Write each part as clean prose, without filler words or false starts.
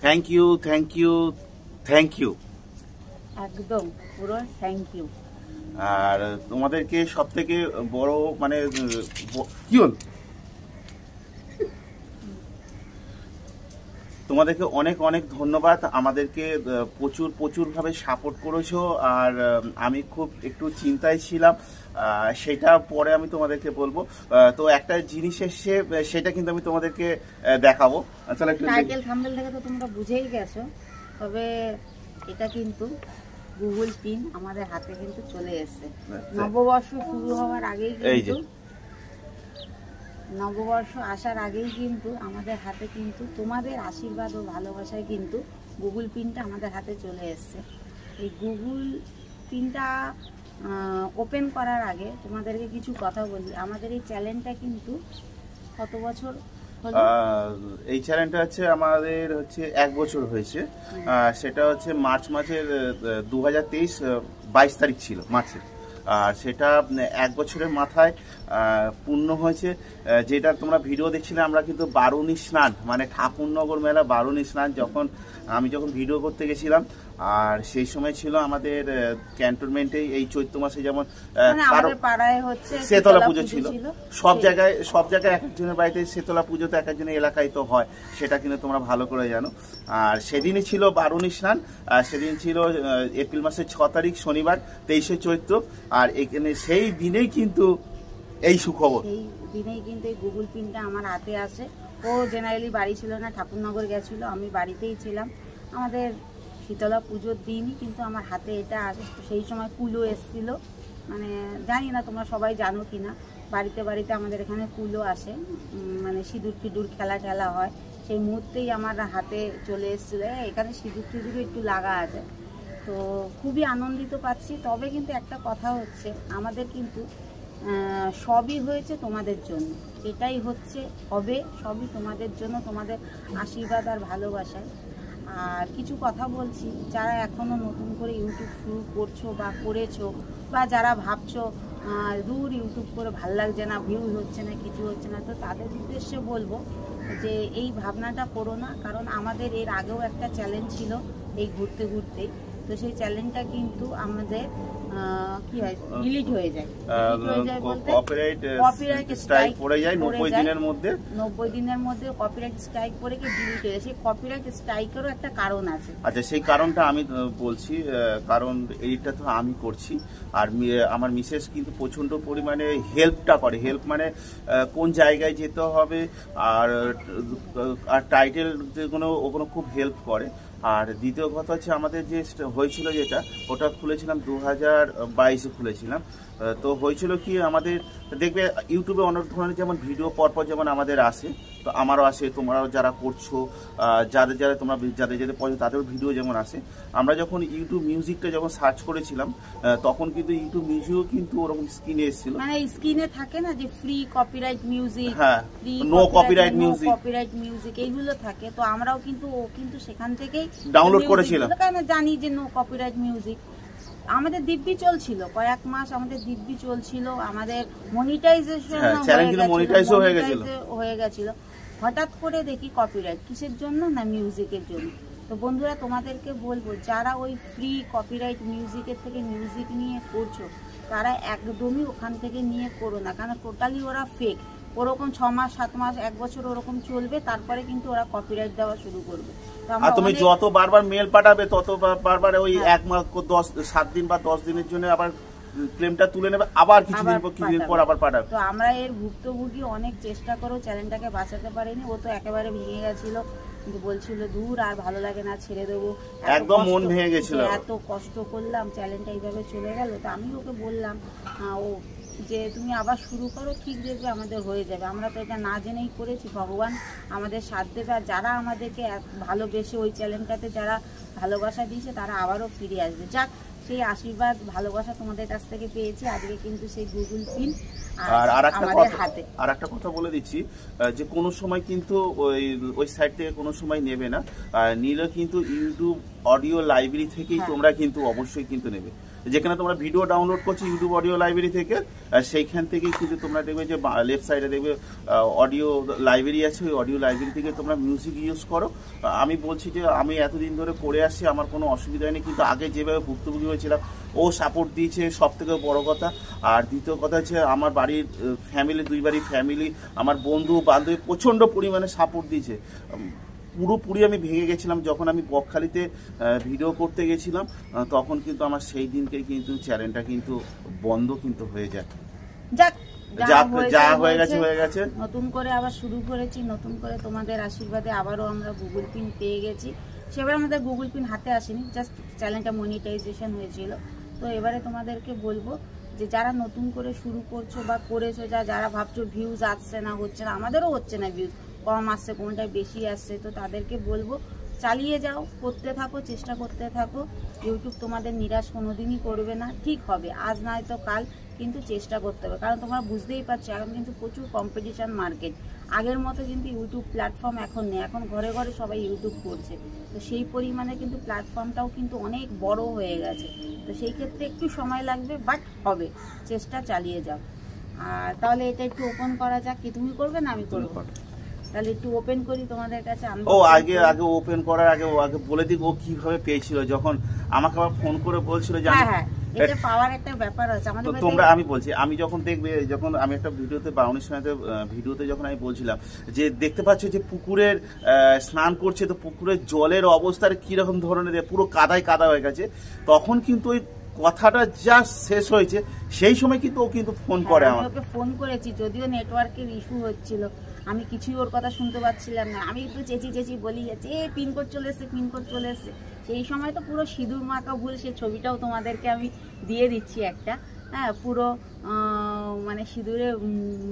Thank you, thank you, thank you. একদম পুরো thank you. আর তোমাদেরকে সব থেকে বড় মানে কি হল, তোমাদেরকে অনেক অনেক ধন্যবাদ। আমাদেরকে প্রচুরভাবে সাপোর্ট করেছো। আর আমি খুব একটু চিন্তায় ছিলাম, সেটা পরে আমি তোমাদেরকে বলবো। তো একটা জিনিস এসছে, সেটা কিন্তু আমি তোমাদেরকে দেখাবো। চলো একটু। টাইটেল থাম্বনেল থেকে তো তোমরা বুঝেই গেছো, তবে এটা কিন্তু গুগল পিন আমাদের হাতে কিন্তু চলে এসেছে। নববর্ষ শুরু হওয়ার আগেই কিন্তু, নববর্ষ আসার আগেই কিন্তু আমাদের হাতে কিন্তু তোমাদের আশীর্বাদ ও ভালোবাসায় কিন্তু গুগল পিনটা আমাদের হাতে চলে এসছে। এই গুগল পিনটা ওপেন করার আগে তোমাদেরকে কিছু কথা বলি। আমাদের এই চ্যানেলটা কিন্তু কত বছর হলো? এই চ্যানেলটা হচ্ছে আমাদের হচ্ছে 1 বছর হয়েছে। সেটা হচ্ছে মার্চ মাসের 2023 22 তারিখ ছিল মার্চের। আর সেটা 1 বছরের মাথায় পূর্ণ হয়েছে। যেটা তোমরা ভিডিও দেখছিলে, আমরা কিন্তু বারুণী স্নান মানে ঠাকুরনগর মেলা বারুণী স্নান আমি যখন ভিডিও করতে গেছিলাম, আর সেই সময় ছিল আমাদের ক্যান্টনমেন্টে এই চৈত্র মাসে যেমন শীতলা পুজো ছিল। সব জায়গায় এক একজনের বাড়িতে শীতলা পুজো তো এক একজনের এলাকায় তো হয়, সেটা কিন্তু তোমরা ভালো করে জানো। আর সেদিনই ছিল বারুণী স্নান। সেদিন ছিল এপ্রিল মাসের 6 তারিখ শনিবার, 23শে চৈত্র। আর এখানে সেই দিনেই কিন্তু এই সুখবর, সেই দিনেই কিন্তু এই গুগল পিনটা আমার হাতে আসে। ও জেনারেলি বাড়ি ছিল না, ঠাকুরনগর গেছিলো, আমি বাড়িতেই ছিলাম। আমাদের শীতলা পুজোর দিনই কিন্তু আমার হাতে এটা আসে। সেই সময় কুলো এসছিল, মানে জানি না তোমরা সবাই জানো কি না, বাড়িতে বাড়িতে আমাদের এখানে কুলো আসে, মানে সিঁদুর টিঁদুর খেলা হয়। সেই মুহূর্তেই আমার হাতে চলে এসেছিলো। এখানে সিঁদুর টিঁদুরও একটু লাগা আছে, তো খুবই আনন্দিত পাচ্ছি। তবে কিন্তু একটা কথা হচ্ছে, আমাদের কিন্তু সবই হয়েছে তোমাদের জন্য, এটাই হচ্ছে হবে সবই তোমাদের জন্য, তোমাদের আশীর্বাদ আর ভালোবাসায়। আর কিছু কথা বলছি, যারা এখনও নতুন করে ইউটিউব শুরু করছো বা করেছো, বা যারা ভাবছো দূর ইউটিউব করে ভাল লাগছে না, ভিউ হচ্ছে না, কিছু হচ্ছে না, তো তাদের উদ্দেশ্যে বলবো যে এই ভাবনাটা করো না। কারণ আমাদের এর আগেও একটা চ্যালেঞ্জ ছিল এই ঘুরতে ঘুরতে, তো সেই চ্যালেঞ্জটা কিন্তু আমাদের কি হয়, ডিলিট হয়ে যায় বলতে কপিরাইট স্ট্রাইক পড়ে যায় 90 দিনের মধ্যে কপিরাইট স্ট্রাইক পড়ে কি ডিলিট হয়ে যায়। সেই কপিরাইট স্ট্রাইকেরও একটা কারণ আছে। আচ্ছা, সেই কারণটা আমি বলছি। কারণ এইটা তো আমি করছি, আর আমার মিসেস কিন্তু প্রচন্ড পরিমাণে হেল্পটা করে। হেল্প মানে কোন জায়গায় যেতে হবে আর টাইটেল ওগুলো খুব হেল্প করে। আর দ্বিতীয় কথা হচ্ছে, আমাদের যে হয়েছিল যেটা, ওটা খুলেছিলাম 2022-এ খুলেছিলাম। তো হয়েছিল কি, আমাদের দেখবে ইউটিউবে অনেক ধরনের যেমন ভিডিও পরপর যেমন আমাদের আসে, তো আমারও আসে, তোমরাও যারা করছো, যাদের পছন্দ তাদেরও ভিডিও যেমন আসে। আমরা যখন ইউটিউব মিউজিকটা যখন সার্চ করেছিলাম, তখন কিন্তু ইউটিউব মিউজিকও কিন্তু ওরকম স্ক্রিনে এসেছিল, মানে স্ক্রিনে থাকে না যে ফ্রি কপিরাইট মিউজিক, হ্যাঁ, নো কপিরাইট মিউজিক এইগুলো থাকে। তো আমরাও কিন্তু সেখান থেকেই ডাউনলোড করেছিলাম, কারণ জানি যে নো কপিরাইট মিউজিক। আমাদের দিব্যি চলছিল, কয়েক মাস আমাদের দিব্যি চলছিল, আমাদের মনিটাইজেশন হয়ে গেছিল। হঠাৎ করে দেখি কপিরাইট, কিসের জন্য না মিউজিকের জন্য। তো বন্ধুরা, তোমাদেরকে বলবো, যারা ওই ফ্রি কপিরাইট মিউজিকের থেকে মিউজিক নিয়ে করছো, তারা একদমই ওখান থেকে নিয়ে করো না, কারণ টোটালি ওরা ফেক। ওরকম 6 মাস 7 মাস 1 বছর ওরকম চলবে, তারপরে কিন্তু ওরা কপিরাইট দেওয়া শুরু করবে। আর তুমি যত বারবার মেল পাঠাবে, তত বারবার ওই 1 মাস 7 দিন বা 10 দিনের জন্য আবার ক্লেমটা তুলে নেবে, আবার কিছুদিন পর আবার পাঠাবে। তো আমরা এর ভুক্তভোগী, অনেক চেষ্টা করো, চ্যানেলটাকে বাঁচাতে পারিনি। ও তো একেবারে ভেঙে গেছিল, কিন্তু বলছিল দূর আর ভালো লাগে না, ছেড়ে দেবো, একদম মন ভেঙে গেছিল, এত কষ্ট করলাম, চ্যানেলটা এইভাবে চলে গেল। তো আমি ওকে বললাম যে তুমি আবার শুরু করো, ঠিক দেখবে আমাদের হয়ে যাবে। আমরা তো এটা না জেনেই করেছি, ভগবান আমাদের সাথ দেবে। আর যারা আমাদেরকে ভালোবেসে ওই চ্যানেলটাতে যারা ভালোবাসা দিয়েছে, তারা আবারও ফিরে আসবে। যাক, সেই আশীর্বাদ ভালোবাসা তোমাদের কাছ থেকে পেয়েছি। আজকে কিন্তু সেই গুগল পিন আর একটা কথা বলে দিচ্ছি, যে কোনো সময় কিন্তু ওই সাইট থেকে কোনো সময় নেবে না, নিলে কিন্তু ইউটিউব অডিও লাইব্রেরি থেকেই তোমরা কিন্তু অবশ্যই কিন্তু নেবে। যেখানে তোমরা ভিডিও ডাউনলোড করছো ইউটিউব অডিও লাইব্রেরি থেকে, সেইখান থেকেই কিন্তু তোমরা দেখবে যে লেফট সাইডে দেখবে অডিও লাইব্রেরি আছে, ওই অডিও লাইব্রেরি থেকে তোমরা মিউজিক ইউজ করো। আমি বলছি যে আমি এতদিন ধরে করে আসছি, আমার কোনো অসুবিধা নেই, কিন্তু আগে যেভাবে ভুক্তভোগী হয়েছিলাম ও সাপোর্ট দিয়েছে, সব থেকে বড় কথা। আর দ্বিতীয় কথা হচ্ছে আমার বাড়ির ফ্যামিলি, দুই বাড়ির ফ্যামিলি, আমার বন্ধু বান্ধবী প্রচণ্ড পরিমাণে সাপোর্ট দিয়েছে। পুরোপুরি আমি ভেঙে গেছিলাম যখন আমি বকখালিতে ভিডিও করতে গেছিলাম, তখন কিন্তু আমার সেই দিনকে কিন্তু চ্যানেলটা কিন্তু বন্ধ কিন্তু হয়ে যায়। যা হয়ে গেছে, নতুন করে আবার শুরু করেছি, নতুন করে তোমাদের আশীর্বাদে আবারও আমরা গুগল পিন পেয়ে গেছি। সেবার আমাদের গুগল পিন হাতে আসেনি, জাস্ট চ্যানেলটা মনিটাইজেশন হয়েছিল। তো এবারে তোমাদেরকে বলবো যে যারা নতুন করে শুরু করছো বা করেছো, যারা ভাবছো ভিউজ আসছে না, হচ্ছে না, আমাদেরও হচ্ছে না, ভিউজ কম আসছে, কোনটায় বেশি আসছে, তো তাদেরকে বলবো চালিয়ে যাও, করতে থাকো, চেষ্টা করতে থাকো। ইউটিউব তোমাদের নিরাশ কোনোদিনই করবে না, ঠিক হবে, আজ নয় তো কাল, কিন্তু চেষ্টা করতে হবে। কারণ তোমরা বুঝতেই পারছো এখন কিন্তু প্রচুর কম্পিটিশন মার্কেট, আগের মতো কিন্তু ইউটিউব প্ল্যাটফর্ম এখন নেই, এখন ঘরে ঘরে সবাই ইউটিউব করছে। তো সেই পরিমাণে কিন্তু প্ল্যাটফর্মটাও কিন্তু অনেক বড় হয়ে গেছে। তো সেই ক্ষেত্রে একটু সময় লাগবে, বাট হবে, চেষ্টা চালিয়ে যাও। আর তাহলে এটা একটু ওপেন করা যাক, কি তুমি করবে না আমি করবো? তাহলে একটু ওপেন করি তোমাদের কাছে। আগে ওপেন করার আগে বলে দিই ও কিভাবে পেয়েছিল, যখন আমাকে আবার ফোন করে বলছিল যে হ্যাঁ এটা পাওয়ার একটা ব্যাপার আছে আমাদের। তোমরা, আমি বলছি, আমি যখন দেখবে, যখন আমি একটা ভিডিওতে বাউনির সঙ্গে ভিডিওতে যখন আমি বলছিলাম যে দেখতে পাচ্ছ যে পুকুরের স্নান করছে, তো পুকুরের জলের অবস্থার কিরকম ধরনের, পুরো কাদায় কাদা হয়ে গেছে, তখন কিন্তু ওই কথাটা জাস্ট শেষ হয়েছে, সেই সময় কিন্তু ও কিন্তু ফোন করে আমাকে। ওকে ফোন করেছি, যদিও নেটওয়ার্কের ইস্যু হচ্ছিল, আমি কিছুই ওর কথা শুনতে পাচ্ছিলাম না, আমি একটু চেঁচি বলি যাচ্ছি পিনকোড চলে এসছে, পিনকোড চলে এসছে। সেই সময় তো পুরো সিঁদুর মাখা ভুল, সেই ছবিটাও তোমাদেরকে আমি দিয়ে দিচ্ছি একটা, হ্যাঁ, পুরো মানে সিঁদুরে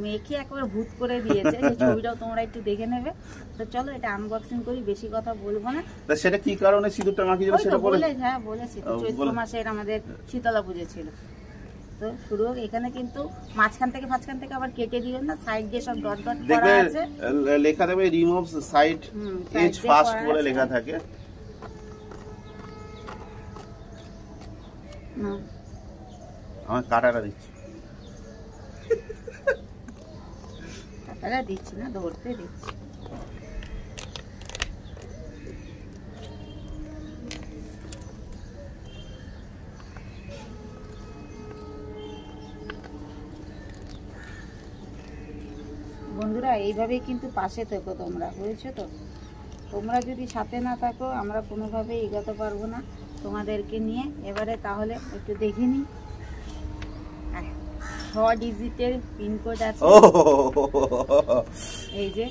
মেখে একবার ভূত করে দিয়েছে, সেই ছবিটাও তোমরা একটু দেখে নেবে। তো চলো এটা আনবক্সিং করি, বেশি কথা বলবো না। সেটা কি কারণে সিঁদুরটা মাখিয়েছিল সেটা বলে? হ্যাঁ বলেছি, চৈত্র মাসে আমাদের শীতলা পুজো ছিল। তো শুরু হোক। এখানে কিন্তু মাঝখান থেকে আবার কেটে দিও না, সাইড দিয়ে সব ডট ডট করা আছে, লেখা থাকবে রিমুভ সাইড এজ ফার্স্ট বলে লেখা থাকে। না আমার কাটাটা দিচ্ছি, কাটাটা দিচ্ছি না, ধরতে দিচ্ছি। বন্ধুরা এইভাবেই কিন্তু পাশে থেকো তোমরা, বুঝেছো তো? তোমরা যদি সাথে না থাকো আমরা কোনোভাবেই এগোতে পারবো না তোমাদেরকে নিয়ে। এবারে তাহলে একটু দেখে নিই, 6 ডিজিটের পিনকোড আছে, এই যে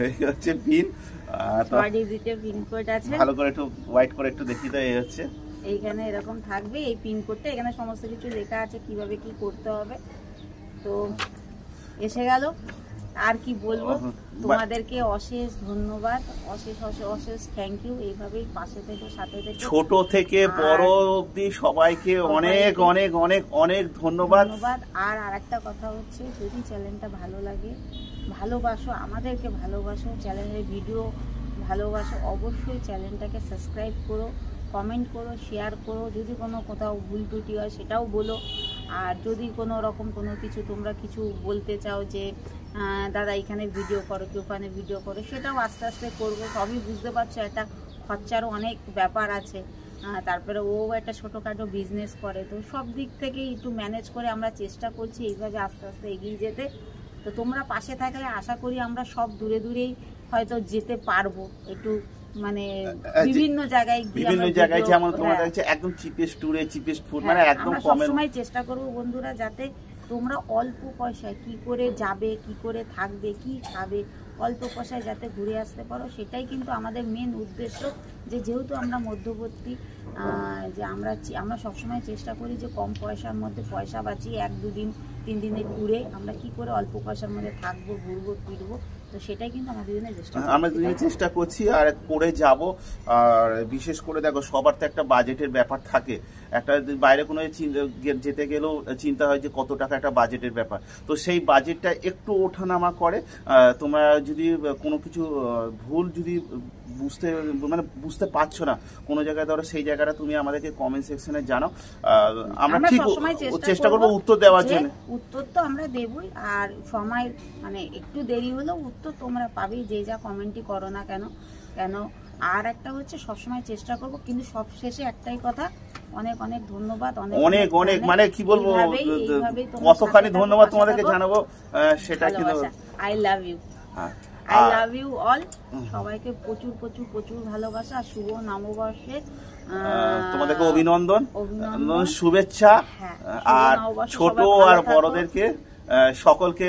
এই হচ্ছে পিন, 6 ডিজিটের পিনকোড আছে। ভালো করে একটু হোয়াইট করে একটু দেখি তো, এই হচ্ছে এইখানে এরকম থাকবে এই পিনকোডটা, এখানে সমস্ত কিছু লেখা আছে কিভাবে কি করতে হবে। তো এসে গেল, আর কি বলবো, তোমাদেরকে অশেষ ধন্যবাদ, অশেষ থ্যাংক ইউ। এইভাবেই পাশে থেকে সাথে থেকে ছোট থেকে বড় অবধি সবাইকে অনেক অনেক অনেক অনেক ধন্যবাদ। আর আরেকটা কথা হচ্ছে, যদি চ্যানেলটা ভালো লাগে, ভালোবাসো, আমাদেরকে ভালোবাসো, চ্যানেলের ভিডিও ভালোবাসো, অবশ্যই চ্যানেলটাকে সাবস্ক্রাইব করো, কমেন্ট করো, শেয়ার করো, যদি কোথাও ভুল ত্রুটি হয় সেটাও বলো। আর যদি কোনো রকম কোনো কিছু তোমরা কিছু বলতে চাও যে দাদা এখানে ভিডিও করো কি ওখানে ভিডিও করো, সেটাও আস্তে আস্তে করবো। সবই বুঝতে পারছো একটা খরচারও অনেক ব্যাপার আছে, তারপরে ও একটা ছোটোখাটো বিজনেস করে, তো সব দিক থেকে একটু ম্যানেজ করে আমরা চেষ্টা করছি এইভাবে আস্তে আস্তে এগিয়ে যেতে। তো তোমরা পাশে থাকলে আশা করি আমরা সব দূরেই হয়তো যেতে পারবো, একটু মানে বিভিন্ন জায়গায় যেমন তোমাদের কাছে একদম চিপেস্ট ফুড মানে একদম কম। আমরা সবসময় চেষ্টা করব বন্ধুরা, যাতে তোমরা অল্প পয়সায় কি করে যাবে, কি করে থাকবে, কি খাবে, অল্প পয়সায় যাতে ঘুরে আসতে পারো, সেটাই কিন্তু আমাদের মেন উদ্দেশ্য। যেহেতু আমরা মধ্যবর্তী, যে আমরা সবসময় চেষ্টা করি যে কম পয়সার মধ্যে পয়সা বাঁচিয়ে 1-2 দিন 3 দিনের ট্যুরে আমরা কি করে অল্প পয়সার মধ্যে থাকবো, ঘুরবো ফিরবো, তো সেটাই কিন্তু আমরা দুজনে চেষ্টা আমরা দুজনে চেষ্টা করছি আর করে যাব। আর বিশেষ করে দেখো সবার তো একটা বাজেটের ব্যাপার থাকে, একটা বাইরে কোনো যেতে গেলেও চিন্তা হয় যে কত টাকা একটা বাজেটের ব্যাপার, তো সেই বাজেটটা একটু ওঠানামা করে। তোমরা যদি কোনো কিছু ভুল যদি বুঝতে পারছো না কোনো জায়গায়, ধরো সেই জায়গাটা তুমি আমাদেরকে কমেন্ট সেকশনে জানাও, আমরা ঠিক চেষ্টা করবো উত্তর দেওয়ার জন্য। উত্তর তো আমরা দেবই, আর সময় মানে একটু দেরি হলেও উত্তর তোমরা পাবেই, যে যা কমেন্টই করো না কেন। আর একটা হচ্ছে সবসময় চেষ্টা করব, কিন্তু সবশেষে একটাই কথা, অনেক অনেক ধন্যবাদ, অনেক অনেক মানে কি বলবো, কতখানি ধন্যবাদ তোমাদেরকে জানাবো সেটা কিন্তু। I love you, I love you all. সবাইকে প্রচুর প্রচুর প্রচুর ভালোবাসা, আর শুভ নববর্ষে তোমাদেরকে অভিনন্দন, শুভেচ্ছা। আর ছোট আর বড়দেরকে সকলকে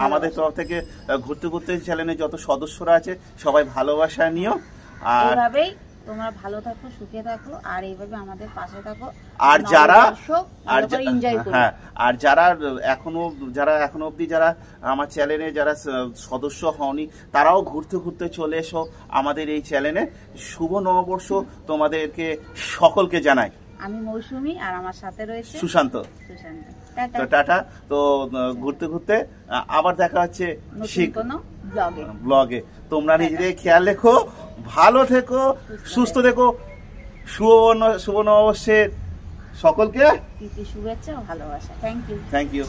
আমাদের তরফ থেকে ঘুরতে ঘুরতে চ্যানেলে যত সদস্যরা আছে সবাই ভালোবাসা নিও। আর এইভাবেই তোমরা ভালো থাকো, সুখে থাকো, আর এইভাবে আমাদের পাশে থাকো। আর যারা এখনো অবধি যারা আমার চ্যানেলে যারা সদস্য হওনি, তারাও ঘুরতে ঘুরতে চলে এসো আমাদের এই চ্যানেলে। শুভ নববর্ষ তোমাদেরকে সকলকে জানাই। আমি মৌসুমী, আর আমার সাথে রয়েছে সুশান্ত। তো টাটা। তো ঘুরতে ঘুরতে আবার দেখা হচ্ছে ব্লগে। তোমরা নিজেদের খেয়াল রেখো, ভালো থেকো, সুস্থ থেকো। শুভ নববর্ষের সকলকে শুভেচ্ছা ও ভালোবাসা। Thank you.